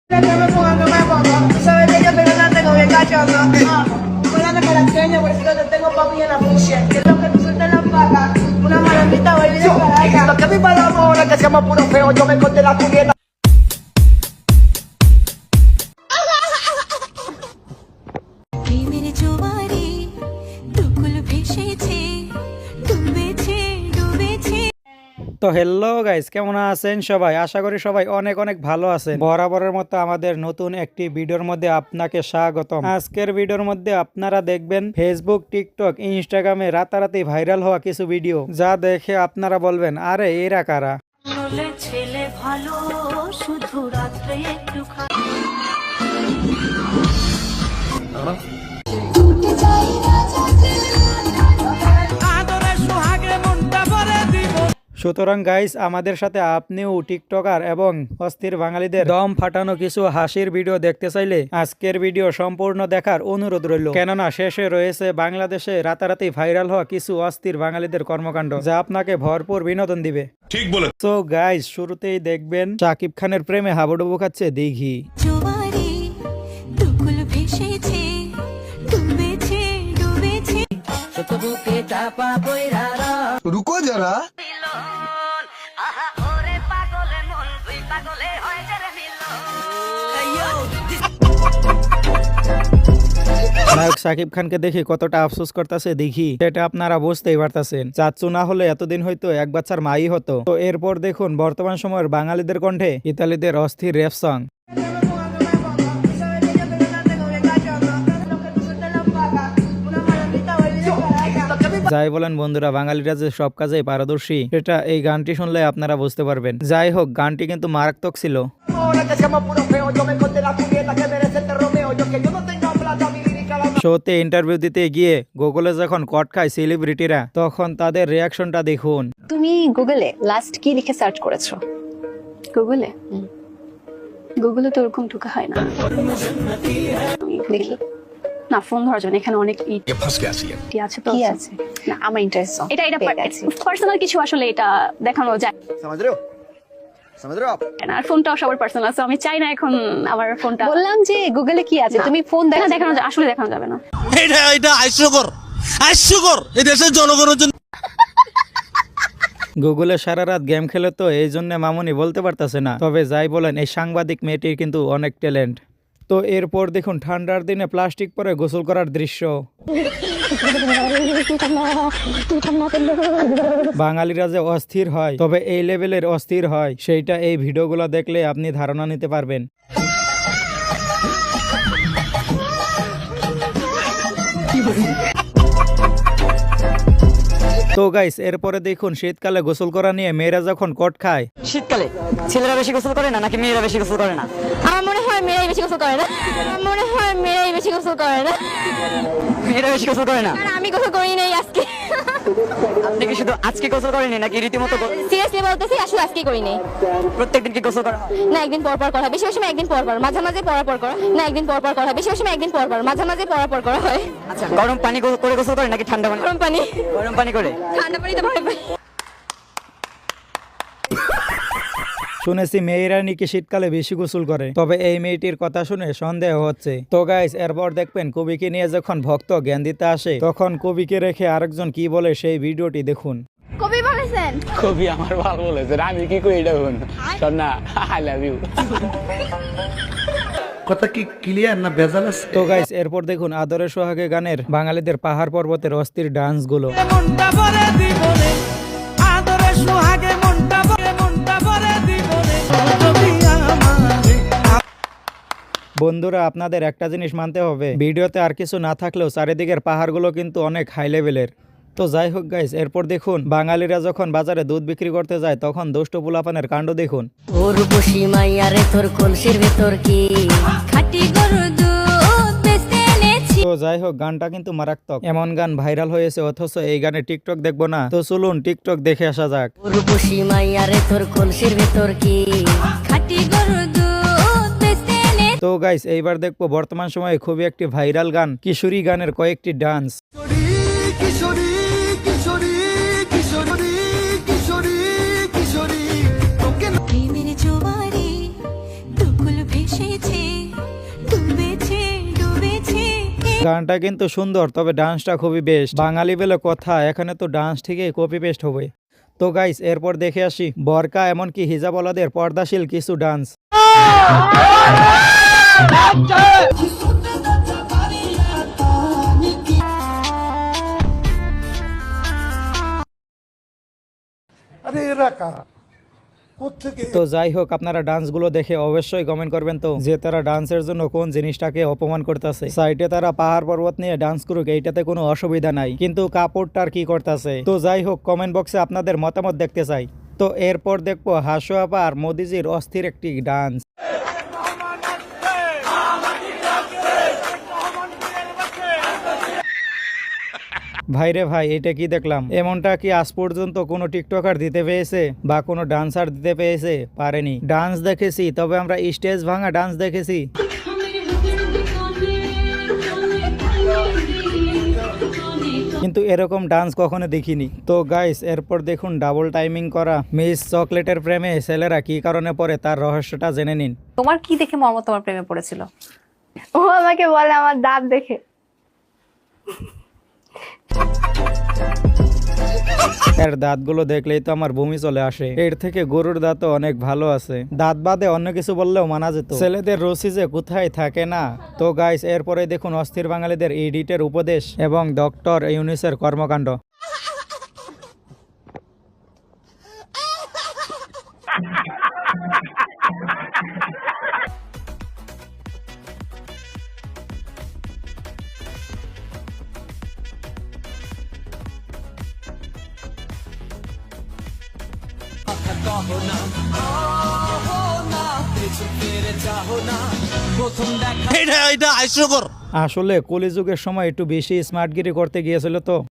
Que me pongan que me pongo. Tú sabes que yo pero la tengo bien cachondo. Volando con la seña, por si yo te tengo papi en la pucha. Que es lo que tú sueltas en la paga. Una malandita baby de Caracas. Lo que viva la mona, que seamos puro feo, yo me corté la cubierta. তো hello guys, কেমন আছেন সবাই? আশা করি সবাই অনেক অনেক ভালো আছেন। বরাবরের মতো আমাদের নতুন একটি ভিডিওর মধ্যে আপনাকে স্বাগতম। আজকের ভিডিওর মধ্যে আপনারা দেখবেন ফেসবুক, টিকটক, ইনস্টাগ্রামে রাতারাতি ভাইরাল হওয়া কিছু ভিডিও, যা দেখে আপনারা বলবেন আরে এরা কারা। ছেলে ভালো শুধু রাত্রে একটু সুতরাং গাইস, আমাদের সাথে আপনিও টিকটকার এবং অস্থির বাঙালিদের দম ফাটানো কিছু হাসির ভিডিও দেখতে চাইলে আজকের ভিডিও সম্পূর্ণ দেখার অনুরোধ রইল, কেননা শেষে রয়েছে বাংলাদেশে রাতারাতি ভাইরাল হওয়া কিছু অস্থির বাঙালিদের কর্মকাণ্ড, যা আপনাকে ভরপুর বিনোদন দিবে। ঠিক বলে। তো গাইস, শুরুতেই দেখবেন শাকিব খানের প্রেমে হাবুডুবু খাচ্ছে দিঘি। रुको जरा। নায়ক শাকিব খানকে দেখে কতটা আফসোস করতেছে দেখি, সেটা আপনারা বুঝতেই পারতেছেন। চাচ্চু না হলে এতদিন হয়তো এক বাচ্চার মাই হতো। তো এরপর দেখুন বর্তমান সময়ের বাঙালিদের কণ্ঠে ইতালিদের অস্থির রেপ সং। যাই বলেন বন্ধুরা, বাঙালিরা যে সব কাজেই পারদর্শী, সেটা এই গানটি শুনলে আপনারা বুঝতে পারবেন। যাই হোক, গানটি কিন্তু মারাত্মক ছিল। Que seamos puro feo, yo me corté la cubierta, que merece este Romeo, yo que yo no tenga plata, mi lírica la শোতে ইন্টারভিউ দিতে গিয়ে গুগলে যখন কট খায় সেলিব্রিটিরা, তখন তাদের রিয়াকশনটা দেখুন। তুমি গুগলে লাস্ট কি লিখে সার্চ করেছো? গুগলে গুগলে তো ওরকম ঢোকা হয় না। দেখি না, ফোন ধরার জন্য এখানে অনেক কি আছে তো কি আছে না, আমার ইন্টারেস্ট এটা পার্সোনাল কিছু, আসলে এটা দেখানো যায় समझ रहे हो आप? না। আর ফোনটাও সবার পার্সোনাল আছে, আমি চাই না এখন আমার ফোনটা। বললাম যে গুগলে কি আছে, তুমি ফোন দেখা দেখো। দেখানো আসলে দেখানো যাবে না। এটা হাস্যকর এই দেশের জনগণের জন্য। গুগলে সারা রাত গেম খেলে তো এই জন্য মামুনি বলতে পারতেছে না। তবে যাই বলেন, এই সাংবাদিক মেয়েটির কিন্তু অনেক ট্যালেন্ট। তো এরপর দেখুন ঠান্ডার দিনে প্লাস্টিক পরে গোসল করার দৃশ্য। বাঙালিরা যে অস্থির হয়, তবে এই লেভেলের অস্থির হয়, সেইটা এই ভিডিওগুলো দেখলে আপনি ধারণা নিতে পারবেন। তো গাইস, এরপরে দেখুন শীতকালে গোসল করা নিয়ে মেয়েরা যখন কট খায়। শীতকালে ছেলেরা বেশি গোসল করে না নাকি মেয়েরা বেশি গোসল করে না? আমার মনে হয় মেয়েরাই বেশি গোসল করে না। আমার মনে হয় মেয়েরাই বেশি গোসল করে না। মেয়েরা বেশি গোসল করে না? আর আমি গোসল করি নাই আজকে। আপনি কি শুধু আজকে গোসল করেনি নাকি রীতিমতো সিরিয়াসলি বলতেছি, আসলে আজকে করি নাই। প্রত্যেকদিন কি গোসল করা হয়? না, একদিন পর পর করা হয়, বেশি বেশি একদিন পর পর, মাঝে মাঝে পর পর করা। না, একদিন পর পর করা হয়, বেশি বেশি একদিন পর পর, মাঝে মাঝে পর পর করা হয়। আচ্ছা, গরম পানি করে গোসল করে নাকি ঠান্ডা পানি? গরম পানি। গরম পানি করে। ঠান্ডা পানি তো ভয় পাই। শুনেছি মেয়েরা নাকি শীতকালে বেশি গোসল করে, তবে এই মেয়েটির কথা শুনে সন্দেহ হচ্ছে। তো গাইস, এরপর দেখবেন কবিকে নিয়ে যখন ভক্ত জ্ঞান দিতে আসে, তখন কবিকে রেখে আরেকজন কি বলে সেই ভিডিওটি দেখুন। কবি বলেছেন, কবি আমার ভালো বলেছেন, আমি কি কই এটা শুন না, আই লাভ ইউ। কথা কি ক্লিয়ার না ভেজাল আছে? তো গাইস, এরপর দেখুন আদরের সোহাগে গানের বাঙালিদের পাহাড় পর্বতের অস্থির ডান্স গুলো। বন্ধুরা, আপনাদের একটা জিনিস মানতে হবে, ভিডিওতে আর কিছু না থাকলেও চারিদিকের পাহাড়গুলো কিন্তু অনেক হাই লেভেলের। তো যাই হোক গাইস, এরপর দেখুন বাঙালিরা যখন বাজারে দুধ বিক্রি করতে যায়, তখন দুষ্ট পোলাপানের কাণ্ড দেখুন। ওর বসি মাইয়ারে তোর কলসির ভেতর কি খাটি গরু দুধ বেচতে এনেছি। তো যাই হোক, গানটা কিন্তু মারাত্মক। এমন গান ভাইরাল হয়েছে, অথচ এই গানে টিকটক দেখবো না? তো চলুন টিকটক দেখে আসা যাক। ওর বসি মাইয়ারে তোর কলসির ভেতর কি খাটি গরু দুধ বেচতে এনেছি। তো গাইস, এইবার দেখবো বর্তমান সময়ে খুবই একটি ভাইরাল গান, কিশোরী গানের কয়েকটি ডান্স। প্রেমের জোয়ারে দুকুল ভেসেছে গানটা কিন্তু সুন্দর, তবে ডান্সটা খুবই বেস্ট। বাঙালি বলে কথা, এখানে তো ডান্স ঠিকই কপি পেস্ট হবে। তো গাইস, এরপর দেখে আসি বরকা এমনকি হিজাবওয়ালাদের পর্দাশীল কিছু ডান্স। আরে এরা কারা, কোত্থেকে? তো যাই হোক, আপনারা ডান্সগুলো দেখে অবশ্যই কমেন্ট করবেন তো যে তারা ডান্সের জন্য কোন জিনিসটাকে অপমান করতেছে। সাইডে তারা পাহাড় পর্বত নিয়ে ডান্স করুক, এইটাতে কোনো অসুবিধা নাই, কিন্তু কাপড়টার কি করতেছে। তো যাই হোক, কমেন্ট বক্সে আপনাদের মতামত দেখতে চাই। তো এরপর দেখবো হাসু আপা আর মোদিজির অস্থির একটি ডান্স। ভাইরে ভাই, এটা কি দেখলাম? এমনটা কি আজ পর্যন্ত কোনো টিকটকার দিতে পেরেছে বা কোনো ডান্সার দিতে পেরেছে? পারেনি। ডান্স দেখেছি, তবে আমরা স্টেজ ভাঙা ডান্স দেখেছি। কিন্তু এরকম ডান্স কখনো দেখিনি। তো গাইস, এরপর দেখুন ডাবল টাইমিং করা মিস চকলেটের প্রেমে ছেলেরা কি কারণে পড়ে তার রহস্যটা জেনে নিন। তোমার কি দেখে মর্ম তোমার প্রেমে পড়েছিল? ও আমাকে বলে আমার দাঁত দেখে। এর দাঁতগুলো দেখলেই তো আমার বমি চলে আসে। এর থেকে গরুর দাঁতও অনেক ভালো আছে। দাঁত বাদে অন্য কিছু বললেও মানা যেত। ছেলেদের রুচি যে কোথায় থাকে না। তো গাইস, এরপরে দেখুন অস্থির বাঙালিদের এডিটের উপদেশ এবং ডক্টর ইউনিসের কর্মকাণ্ড। এটা হাস্যকর। আসলে কলিযুগের সময় একটু বেশি স্মার্টগিরি করতে গিয়েছিল তো।